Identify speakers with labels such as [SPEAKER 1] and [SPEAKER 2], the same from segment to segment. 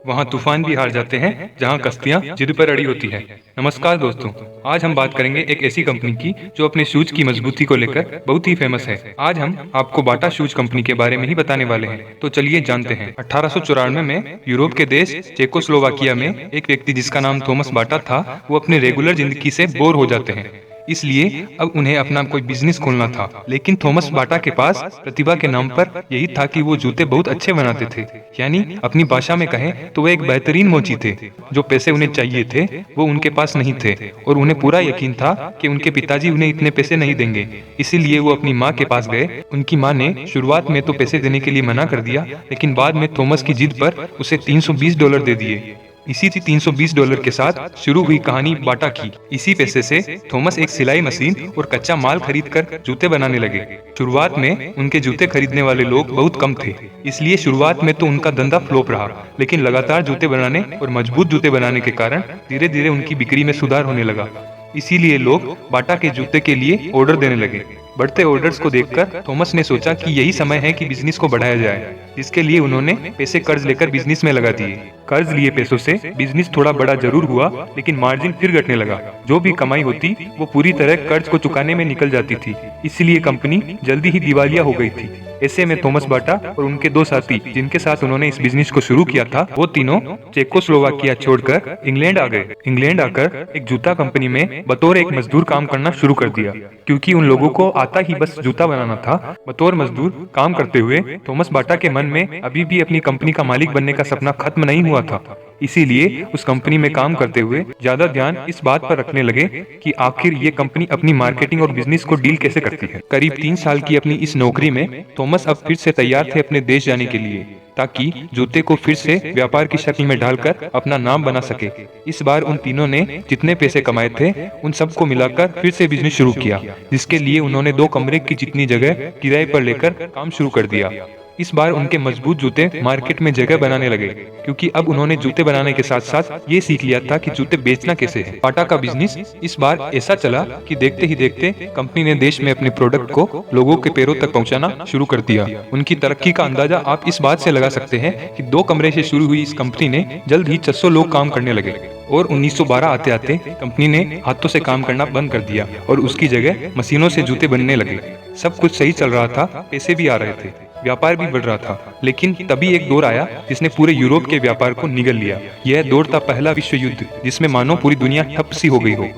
[SPEAKER 1] वहाँ तूफान भी हार जाते हैं जहाँ कश्तियाँ जिद पर अड़ी होती है। नमस्कार दोस्तों, आज हम बात करेंगे एक ऐसी कंपनी की जो अपने शूज की मजबूती को लेकर बहुत ही फेमस है। आज हम आपको बाटा शूज कंपनी के बारे में ही बताने वाले हैं, तो चलिए जानते हैं। 1894 में यूरोप के देश चेकोस्लोवाकिया में एक व्यक्ति जिसका नाम थॉमस बाटा था, वो अपने रेगुलर जिंदगी से बोर हो जाते हैं, इसलिए अब उन्हें अपना कोई बिजनेस खोलना था। लेकिन थॉमस बाटा के पास प्रतिभा के नाम पर यही था कि वो जूते बहुत अच्छे बनाते थे, यानी अपनी भाषा में कहें तो वो एक बेहतरीन मोची थे। जो पैसे उन्हें चाहिए थे वो उनके पास नहीं थे और उन्हें पूरा यकीन था कि उनके पिताजी उन्हें इतने पैसे नहीं देंगे। इसीलिए वो अपनी माँ के पास गए। उनकी माँ ने शुरुआत में तो पैसे देने के लिए मना कर दिया, लेकिन बाद में थॉमस की जिद पर उसे $320 दे दिए। इसी $320 के साथ शुरू हुई कहानी बाटा की। इसी पैसे से थॉमस एक सिलाई मशीन और कच्चा माल खरीदकर जूते बनाने लगे। शुरुआत में उनके जूते खरीदने वाले लोग बहुत कम थे, इसलिए शुरुआत में तो उनका धंधा फ्लॉप रहा। लेकिन लगातार जूते बनाने और मजबूत जूते बनाने के कारण धीरे धीरे उनकी बिक्री में सुधार होने लगा। इसीलिए लोग बाटा के जूते के लिए ऑर्डर देने लगे। बढ़ते ऑर्डर्स को देखकर थॉमस ने सोचा कि यही समय है कि बिजनेस को बढ़ाया जाए, जिसके लिए उन्होंने पैसे कर्ज लेकर बिजनेस में लगा दिए। कर्ज लिए पैसों से बिजनेस थोड़ा बड़ा जरूर हुआ, लेकिन मार्जिन फिर घटने लगा। जो भी कमाई होती वो पूरी तरह कर्ज को चुकाने में निकल जाती थी, इसलिए कंपनी जल्दी ही दिवालिया हो गई थी। ऐसे में थॉमस बाटा और उनके दो साथी जिनके साथ उन्होंने इस बिजनेस को शुरू किया था, वो तीनों चेकोस्लोवाकिया छोड़कर इंग्लैंड आ गए। इंग्लैंड आकर एक जूता कंपनी में बतौर एक मजदूर काम करना शुरू कर दिया, क्योंकि उन लोगों को आता ही बस जूता बनाना था। बतौर मजदूर काम करते हुए थॉमस बाटा के मन में अभी भी अपनी कंपनी का मालिक बनने का सपना खत्म नहीं हुआ था। इसीलिए उस कंपनी में काम करते हुए ज्यादा ध्यान इस बात पर रखने लगे कि आखिर ये कंपनी अपनी मार्केटिंग और बिजनेस को डील कैसे करती है। करीब 3 साल की अपनी इस नौकरी में थॉमस अब फिर से तैयार थे अपने देश जाने के लिए, ताकि जूते को फिर से व्यापार की शक्ल में ढालकर अपना नाम बना सके। इस बार उन तीनों ने जितने पैसे कमाए थे उन सबको मिलाकर फिर से बिजनेस शुरू किया, जिसके लिए उन्होंने 2 कमरे की जितनी जगह किराए पर लेकर काम शुरू कर दिया। इस बार उनके मजबूत जूते मार्केट में जगह बनाने लगे, क्योंकि अब उन्होंने जूते बनाने के साथ साथ ये सीख लिया था कि जूते बेचना कैसे है। बाटा का बिजनेस इस बार ऐसा चला कि देखते ही देखते कंपनी ने देश में अपने प्रोडक्ट को लोगों के पैरों तक पहुंचाना शुरू कर दिया। उनकी तरक्की का अंदाजा आप इस बात से लगा सकते हैं कि 2 कमरे से शुरू हुई इस कंपनी ने जल्द ही 600 लोग काम करने लगे और 1912 आते आते कंपनी ने हाथों से काम करना बंद कर दिया और उसकी जगह मशीनों से जूते बनने लगे। सब कुछ सही चल रहा था, पैसे भी आ रहे थे, व्यापार भी बढ़ रहा था। लेकिन तभी एक दौर आया जिसने पूरे यूरोप के व्यापार को निगल लिया। यह दौर था पहला विश्व युद्ध, जिसमें मानो पूरी दुनिया ठप सी हो गई हो।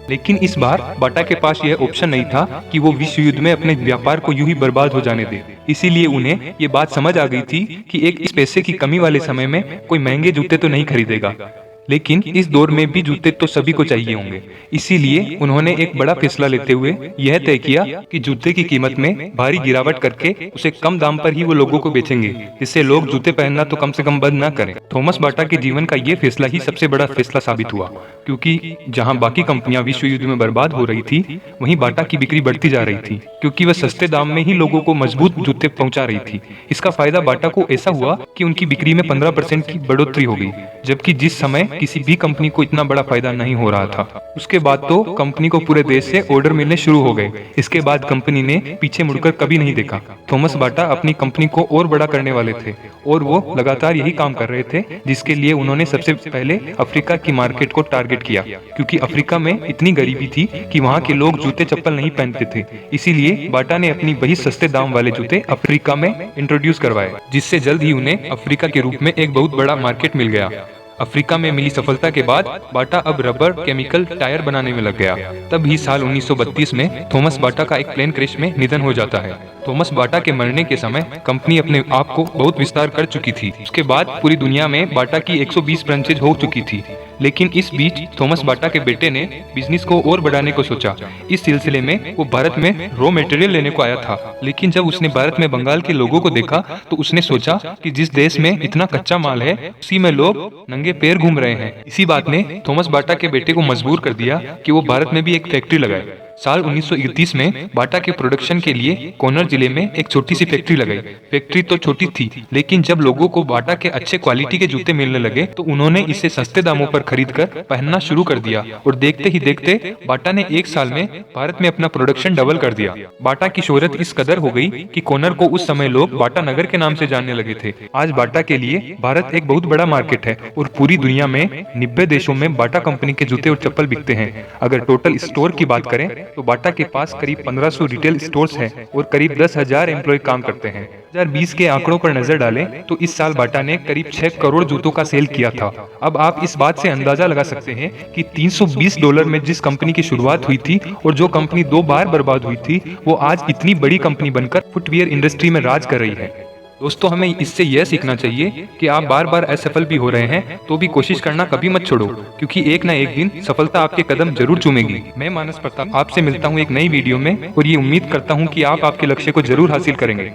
[SPEAKER 1] लेकिन इस बार बाटा के पास यह ऑप्शन नहीं था कि वो विश्व युद्ध में अपने व्यापार को यूं ही बर्बाद हो जाने दे। इसीलिए उन्हें ये बात समझ आ गई थी कि एक इस पैसे की कमी वाले समय में कोई महंगे जूते तो नहीं खरीदेगा, लेकिन इस दौर में भी जूते तो सभी को चाहिए होंगे। इसीलिए उन्होंने एक बड़ा फैसला लेते हुए यह तय किया कि जूते की कीमत में भारी गिरावट करके उसे कम दाम पर ही वो लोगों को बेचेंगे, जिससे लोग जूते पहनना तो कम से कम बंद न करें। थॉमस बाटा के जीवन का ये फैसला ही सबसे बड़ा फैसला साबित हुआ, क्योंकि जहां बाकी कंपनियां विश्व युद्ध में बर्बाद हो रही थी, वहीं बाटा की बिक्री बढ़ती जा रही थी, क्योंकि वह सस्ते दाम में ही लोगों को मजबूत जूते पहुंचा रही थी। इसका फायदा बाटा को ऐसा हुआ कि उनकी बिक्री में 15% की बढ़ोतरी हो गई, जबकि जिस समय किसी भी कंपनी को इतना बड़ा फायदा नहीं हो रहा था। उसके बाद तो कंपनी को पूरे देश से ऑर्डर मिलने शुरू हो गए। इसके बाद कंपनी ने पीछे मुड़कर कभी नहीं देखा। थॉमस बाटा अपनी कंपनी को और बड़ा करने वाले थे और वो लगातार यही काम कर रहे थे, जिसके लिए उन्होंने सबसे पहले अफ्रीका की मार्केट को टारगेट किया, क्योंकि अफ्रीका में इतनी गरीबी थी कि वहाँ के लोग जूते चप्पल नहीं पहनते थे। इसीलिए बाटा ने अपनी वही सस्ते दाम वाले जूते अफ्रीका में इंट्रोड्यूस करवाए, जिससे जल्द ही उन्हें अफ्रीका के रूप में एक बहुत बड़ा मार्केट मिल गया। अफ्रीका में मिली सफलता के बाद बाटा अब रबर केमिकल टायर बनाने में लग गया। तब ही साल 1932 में थॉमस बाटा का एक प्लेन क्रैश में निधन हो जाता है। थॉमस बाटा के मरने के समय कंपनी अपने आप को बहुत विस्तार कर चुकी थी। उसके बाद पूरी दुनिया में बाटा की 120 ब्रांचेज हो चुकी थी। लेकिन इस बीच थॉमस बाटा के बेटे ने बिजनेस को और बढ़ाने को सोचा। इस सिलसिले में वो भारत में रॉ मटेरियल लेने को आया था, लेकिन जब उसने भारत में बंगाल के लोगों को देखा तो उसने सोचा कि जिस देश में इतना कच्चा माल है, उसी में लोग नंगे पैर घूम रहे हैं। इसी बात ने थॉमस बाटा के बेटे को मजबूर कर दिया कि वो भारत में भी एक फैक्ट्री लगाए। साल 1931 में बाटा के प्रोडक्शन के लिए कोन्नर जिले में एक छोटी सी फैक्ट्री लगाई। फैक्ट्री तो छोटी थी, लेकिन जब लोगों को बाटा के अच्छे क्वालिटी के जूते मिलने लगे तो उन्होंने इसे सस्ते दामों पर खरीदकर पहनना शुरू कर दिया और देखते ही देखते बाटा ने एक साल में भारत में अपना प्रोडक्शन डबल कर दिया। बाटा की शोहरत इस कदर हो गई कि कोन्नर को उस समय लोग बाटा नगर के नाम से जानने लगे थे। आज बाटा के लिए भारत एक बहुत बड़ा मार्केट है और पूरी दुनिया में 90 देशों में बाटा कंपनी के जूते और चप्पल बिकते हैं। अगर टोटल स्टोर की बात करें तो बाटा के पास करीब 1500 रिटेल स्टोर्स हैं और करीब 10,000 एम्प्लॉय काम करते हैं। 2020 के आंकड़ों पर नजर डालें तो इस साल बाटा ने करीब 6 करोड़ जूतों का सेल किया था। अब आप इस बात से अंदाजा लगा सकते हैं कि $320 में जिस कंपनी की शुरुआत हुई थी और जो कंपनी 2 बार बर्बाद हुई थी, वो आज इतनी बड़ी कंपनी बनकर फुटवियर इंडस्ट्री में राज कर रही है। दोस्तों, हमें इससे यह सीखना चाहिए कि आप बार बार असफल भी हो रहे हैं तो भी कोशिश करना कभी मत छोड़ो, क्योंकि एक ना एक दिन सफलता आपके कदम जरूर चूमेगी। मैं मानस प्रताप आपसे मिलता हूँ एक नई वीडियो में और ये उम्मीद करता हूँ कि आप आपके लक्ष्य को जरूर हासिल करेंगे।